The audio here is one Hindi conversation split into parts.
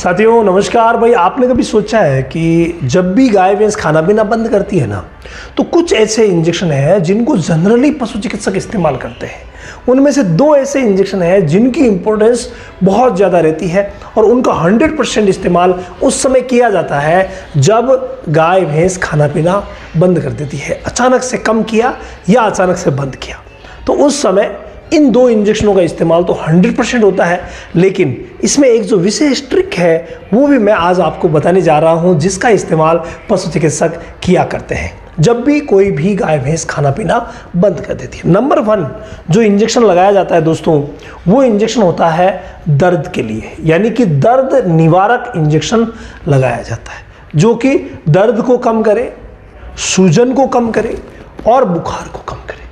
साथियों नमस्कार। भाई आपने कभी सोचा है कि जब भी गाय भैंस खाना पीना बंद करती है ना, तो कुछ ऐसे इंजेक्शन हैं जिनको जनरली पशु चिकित्सक इस्तेमाल करते हैं। उनमें से दो ऐसे इंजेक्शन हैं जिनकी इंपॉर्टेंस बहुत ज़्यादा रहती है और उनका 100% इस्तेमाल उस समय किया जाता है जब गाय भैंस खाना पीना बंद कर देती है। अचानक से कम किया या अचानक से बंद किया, तो उस समय इन दो इंजेक्शनों का इस्तेमाल तो 100% होता है। लेकिन इसमें एक जो विशेष ट्रिक है वो भी मैं आज आपको बताने जा रहा हूं, जिसका इस्तेमाल पशु चिकित्सक किया करते हैं जब भी कोई भी गाय भैंस खाना पीना बंद कर देती है। नंबर 1 जो इंजेक्शन लगाया जाता है दोस्तों, वो इंजेक्शन होता है दर्द के लिए, यानी कि दर्द निवारक इंजेक्शन लगाया जाता है जो कि दर्द को कम करे, सूजन को कम करे और बुखार को कम करे।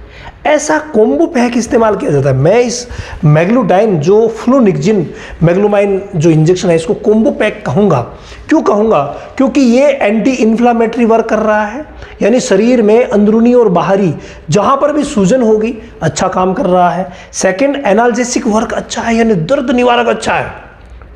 ऐसा कॉम्बो पैक इस्तेमाल किया जाता है। मैं इस मैग्लूटाइन जो फ्लूनिक्जिन मैग्लोमाइन जो इंजेक्शन है इसको कॉम्बो पैक कहूँगा। क्यों कहूँगा? क्योंकि ये एंटी इन्फ्लामेटरी वर्क कर रहा है, यानी शरीर में अंदरूनी और बाहरी जहाँ पर भी सूजन होगी अच्छा काम कर रहा है। सेकंड, एनाल्जेसिक वर्क अच्छा है, यानी दर्द निवारक अच्छा है,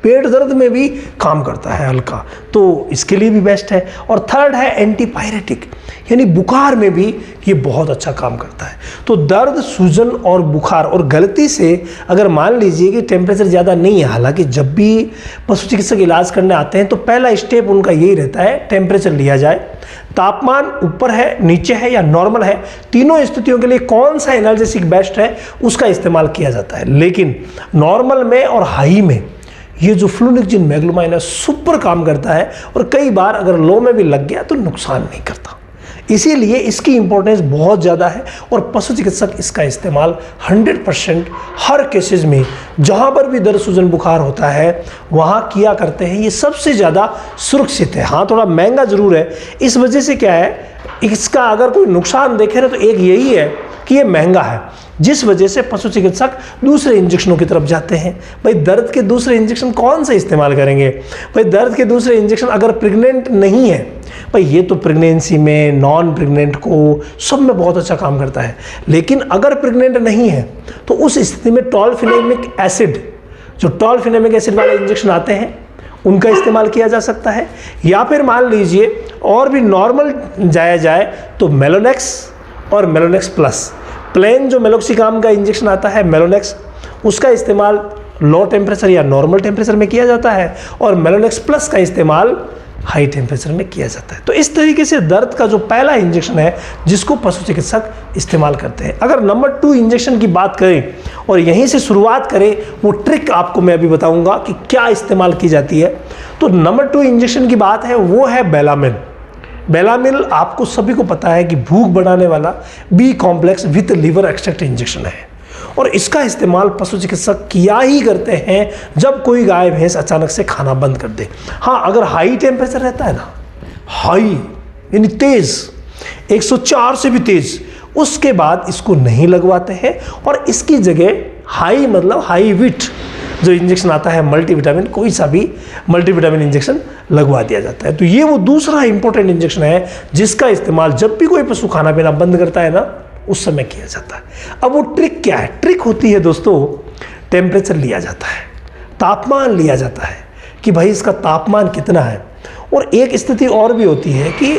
पेट दर्द में भी काम करता है हल्का, तो इसके लिए भी बेस्ट है। और थर्ड है एंटीपायरेटिक, यानी बुखार में भी ये बहुत अच्छा काम करता है। तो दर्द, सूजन और बुखार, और गलती से अगर मान लीजिए कि टेम्परेचर ज़्यादा नहीं है, हालांकि जब भी पशु चिकित्सक इलाज करने आते हैं तो पहला स्टेप उनका यही रहता है टेम्परेचर लिया जाए, तापमान ऊपर है, नीचे है या नॉर्मल है, तीनों स्थितियों के लिए कौन सा एनाल्जेसिक बेस्ट है उसका इस्तेमाल किया जाता है। लेकिन नॉर्मल में और हाई में ये जो फ्लूनिक्जिन मैग्लोमाइन है सुपर काम करता है, और कई बार अगर लो में भी लग गया तो नुकसान नहीं करता। इसीलिए इसकी इंपॉर्टेंस बहुत ज़्यादा है और पशु चिकित्सक इसका इस्तेमाल 100% हर केसेस में जहाँ पर भी दर्द, सूजन, बुखार होता है वहाँ किया करते हैं। ये सबसे ज़्यादा सुरक्षित है। हाँ, थोड़ा महंगा ज़रूर है। इस वजह से क्या है, इसका अगर कोई नुकसान देखे ना तो एक यही है कि ये महंगा है, जिस वजह से पशु चिकित्सक दूसरे इंजेक्शनों की तरफ जाते हैं। भाई दर्द के दूसरे इंजेक्शन कौन से इस्तेमाल करेंगे? भाई दर्द के दूसरे इंजेक्शन अगर प्रेग्नेंट नहीं है, भाई ये तो प्रेगनेंसी में, नॉन प्रेग्नेंट को सब में बहुत अच्छा काम करता है। लेकिन अगर प्रेग्नेंट नहीं है तो उस स्थिति में टॉलफिनेमिक एसिड, जो टॉलफिनेमिक एसिड वाले इंजेक्शन आते हैं उनका इस्तेमाल किया जा सकता है। या फिर मान लीजिए और भी नॉर्मल जाया जाए तो मेलोनेक्स और मेलोनेक्स प्लस, प्लेन जो मेलोक्सिकाम का इंजेक्शन आता है मेलोनेक्स, उसका इस्तेमाल लो टेम्परेचर या नॉर्मल टेम्परेचर में किया जाता है, और मेलोनेक्स प्लस का इस्तेमाल हाई टेम्परेचर में किया जाता है। तो इस तरीके से दर्द का जो पहला इंजेक्शन है जिसको पशु चिकित्सक इस्तेमाल करते हैं। अगर नंबर 2 इंजेक्शन की बात करें और यहीं से शुरुआत करें, वो ट्रिक आपको मैं अभी बताऊंगा कि क्या इस्तेमाल की जाती है। तो नंबर 2 इंजेक्शन की बात है वो है बेलामिन। बेलामिल आपको सभी को पता है कि भूख बढ़ाने वाला B complex with liver extract injection है, और इसका इस्तेमाल पशु चिकित्सक किया ही करते हैं जब कोई गाय भैंस अचानक से खाना बंद कर दे। हाँ, अगर हाई टेम्परेचर रहता है ना, हाई यानी तेज, 104 से भी तेज, उसके बाद इसको नहीं लगवाते हैं और इसकी जगह हाई मतलब हाई विट जो इंजेक्शन आता है मल्टीविटामिन, कोई सा भी मल्टीविटामिन इंजेक्शन लगवा दिया जाता है। तो ये वो दूसरा इंपॉर्टेंट इंजेक्शन है जिसका इस्तेमाल जब भी कोई पशु खाना पीना बंद करता है ना उस समय किया जाता है। अब वो ट्रिक क्या है? ट्रिक होती है दोस्तों, टेम्परेचर लिया जाता है, तापमान लिया जाता है कि भाई इसका तापमान कितना है। और एक स्थिति और भी होती है कि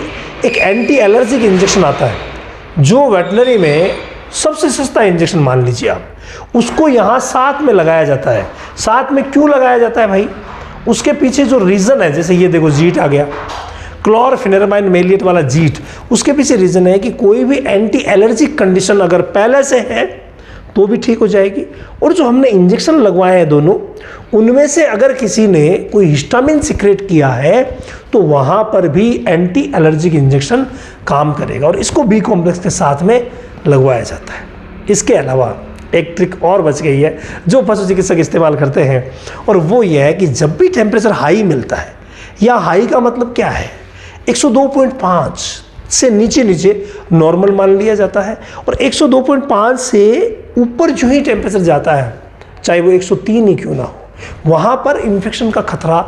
एक एंटी एलर्जिक इंजेक्शन आता है जो वेटनरी में सबसे सस्ता इंजेक्शन मान लीजिए आप, उसको यहाँ साथ में लगाया जाता है। साथ में क्यों लगाया जाता है भाई? उसके पीछे जो रीज़न है, जैसे ये देखो जीट आ गया, क्लोरफेनेरामाइन मेलिएट वाला जीट, उसके पीछे रीज़न है कि कोई भी एंटी एलर्जिक कंडीशन अगर पहले से है तो भी ठीक हो जाएगी। और जो हमने इंजेक्शन लगवाए हैं दोनों, उनमें से अगर किसी ने कोई हिस्टामिन सिक्रेट किया है तो वहाँ पर भी एंटी एलर्जिक इंजेक्शन काम करेगा, और इसको बी कॉम्प्लेक्स के साथ में लगवाया जाता है। इसके अलावा एक ट्रिक और बच गई है जो पशु चिकित्सक इस्तेमाल करते हैं, और वो ये है कि जब भी टेम्परेचर हाई मिलता है, या हाई का मतलब क्या है, 102.5 से नीचे नॉर्मल मान लिया जाता है, और 102.5 से ऊपर जो ही टेम्परेचर जाता है, चाहे वो 103 ही क्यों ना हो, वहाँ पर इन्फेक्शन का खतरा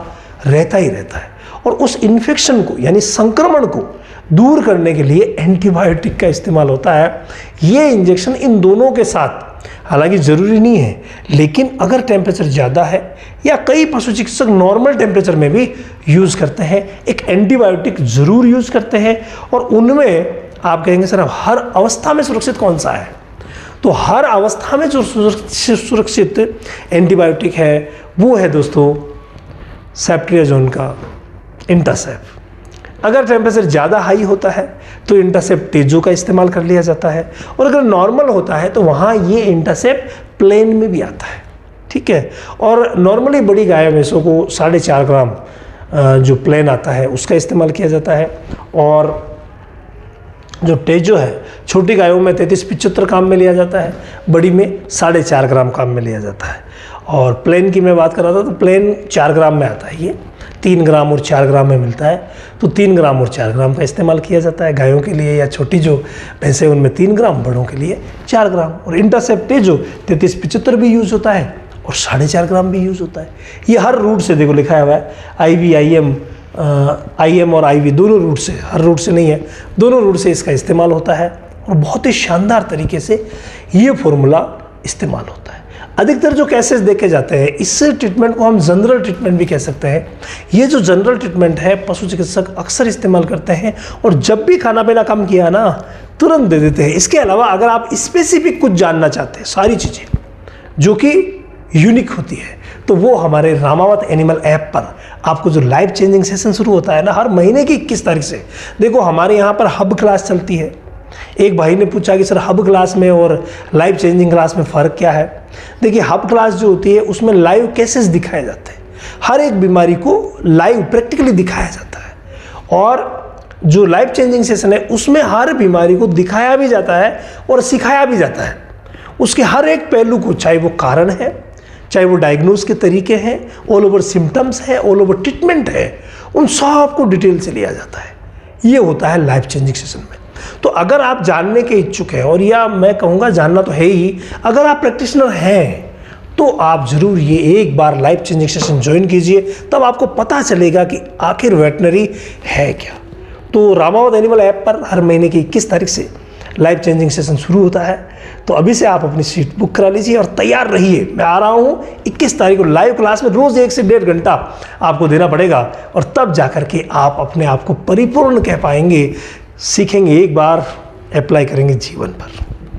रहता ही रहता है। और उस इन्फेक्शन को यानी संक्रमण को दूर करने के लिए एंटीबायोटिक का इस्तेमाल होता है। ये इंजेक्शन इन दोनों के साथ, हालांकि ज़रूरी नहीं है, लेकिन अगर टेम्परेचर ज़्यादा है या कई पशु चिकित्सक नॉर्मल टेम्परेचर में भी यूज़ करते हैं। एक एंटीबायोटिक ज़रूर यूज़ करते हैं, और उनमें आप कहेंगे सर हर अवस्था में सुरक्षित कौन सा है? तो हर अवस्था में जो सुरक्षित एंटीबायोटिक है वो है दोस्तों सेफ्ट्रियाजोन का इंटासेफ। अगर टेम्परेचर ज़्यादा हाई होता है तो इंटासेफ टेजो का इस्तेमाल कर लिया जाता है, और अगर नॉर्मल होता है तो वहाँ ये इंटासेफ प्लेन में भी आता है, ठीक है। और नॉर्मली बड़ी गाय भैंसों को 4.5 ग्राम जो प्लेन आता है उसका इस्तेमाल किया जाता है, और जो टेजो है छोटी गायों में 33-75 ग्राम में लिया जाता है, बड़ी में 4.5 ग्राम काम में लिया जाता है। और प्लेन की मैं बात कर रहा था तो प्लेन 4 ग्राम में आता है, ये 3 ग्राम और 4 ग्राम में मिलता है, तो 3 ग्राम और 4 ग्राम का इस्तेमाल किया जाता है गायों के लिए, या छोटी जो भैंसें उनमें 3 ग्राम, बड़ों के लिए 4 ग्राम। और इंटासेफ टेजो 33-75 भी यूज़ होता है और 4.5 ग्राम भी यूज़ होता है। ये हर रूट से देखो लिखा हुआ है, IV, IM और IV दोनों रूट से, हर रूट से नहीं है, दोनों रूट से इसका इस्तेमाल होता है, और बहुत ही शानदार तरीके से ये फॉर्मूला इस्तेमाल होता है। अधिकतर जो केसेस देखे जाते हैं, इस ट्रीटमेंट को हम जनरल ट्रीटमेंट भी कह सकते हैं। ये जो जनरल ट्रीटमेंट है पशु चिकित्सक अक्सर इस्तेमाल करते हैं, और जब भी खाना पीना कम किया ना तुरंत दे देते हैं। इसके अलावा अगर आप स्पेसिफिक कुछ जानना चाहते हैं, सारी चीज़ें जो कि यूनिक होती है, तो वो हमारे रामावत एनिमल ऐप पर आपको जो लाइफ चेंजिंग सेशन शुरू होता है ना हर महीने की 21 तारीख से, देखो हमारे यहाँ पर हब क्लास चलती है। एक भाई ने पूछा कि सर हब क्लास में और लाइफ चेंजिंग क्लास में फ़र्क क्या है? देखिए हब क्लास जो होती है उसमें लाइव केसेस दिखाए जाते हैं, हर एक बीमारी को लाइव प्रैक्टिकली दिखाया जाता है, और जो लाइफ चेंजिंग सेशन है उसमें हर बीमारी को दिखाया भी जाता है और सिखाया भी जाता है, उसके हर एक पहलू को, चाहे वो कारण है, चाहे वो डायग्नोज के तरीके हैं, ऑल ओवर सिम्टम्स है, ऑल ओवर ट्रीटमेंट है, उन सब को डिटेल से लिया जाता है। ये होता है लाइफ चेंजिंग सेशन में। तो अगर आप जानने के इच्छुक हैं, और या मैं कहूँगा जानना तो है ही, अगर आप प्रैक्टिशनर हैं तो आप ज़रूर ये एक बार लाइफ चेंजिंग सेशन ज्वाइन कीजिए, तब आपको पता चलेगा कि आखिर वेटनरी है क्या। तो रामावत एनिमल ऐप पर हर महीने की 21 तारीख से लाइफ चेंजिंग सेशन शुरू होता है, तो अभी से आप अपनी सीट बुक करा लीजिए और तैयार रहिए। मैं आ रहा हूँ 21 तारीख को लाइव क्लास में, रोज़ 1 से 1.5 घंटा आपको देना पड़ेगा, और तब जाकर के आप अपने आप को परिपूर्ण कह पाएंगे, सीखेंगे, एक बार अप्लाई करेंगे जीवन पर।